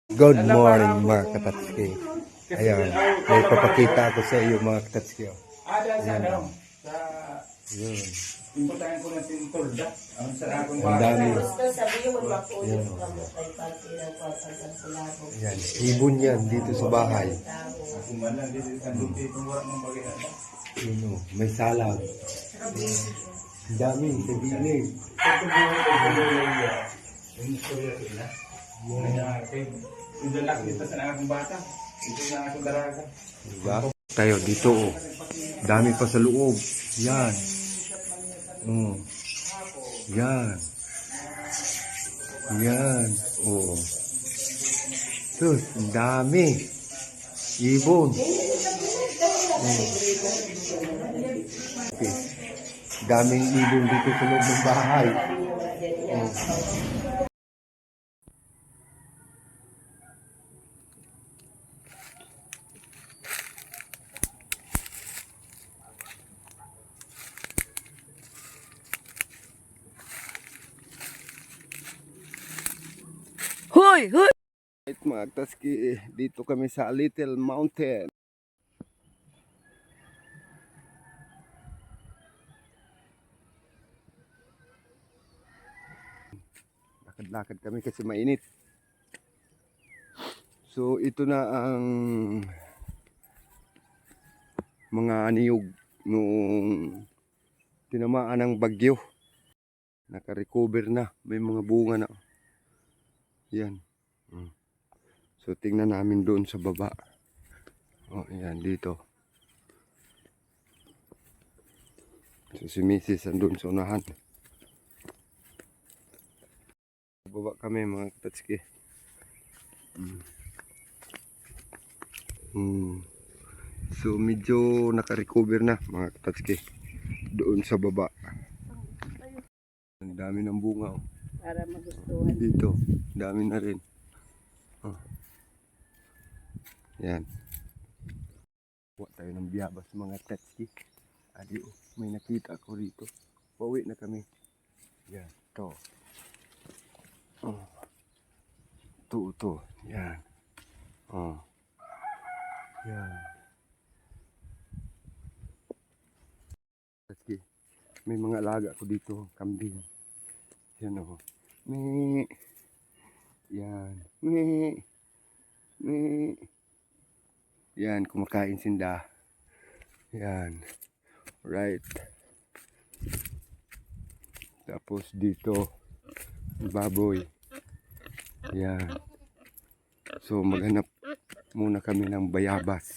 Good morning mga katatski. Ayan, may papakita ako sa iyo mga katatski. Ayan. Yun. Imputahan ko na si Tolda. Ang sarapong Ang dami. Ayan, ibon yan dito sa bahay. Kumalan dito sa dito wala mong bagay. Yun o, may salag. Ang dami, sa gilid. Yung istorya sila. Yung lalaki dito sa akong bata. Ito na akong daraga. Diba? Tayo dito o. Dami pa sa loob. Yan. Yan. Yan. Oh. Sus, ang dami. Ibon. Okay. Daming ibon dito sa loob ng bahay. Oh. Hoy! Hoy! Right mga taski, dito kami sa Little Mountain. Lakad-lakad kami kasi mainit. So ito na ang mga niyog noong tinamaan ng bagyo. Naka-recover na, may mga bunga na. Yan. So tingnan namin doon sa baba. Oh, yan dito. So si Mrs. andun sa unahan. Baba kami mga katatski. So medyo naka-recover na mga katatski. Doon sa baba. Ang dami ng bunga oh. Para magustuhan. Dito, dami na rin. Yan. Kuha tayo ng biyabas mga tatski. Adi oh, may nakita ako rito. Pauwi na kami. Yan, to. Ito. Yan. Yan. Tatski, may mga alaga ko dito, kambing. Yan oh. Yan. Yan, kumakain sinda. Yan. Right. Tapos dito, baboy. Yan. So maghanap muna kami ng bayabas.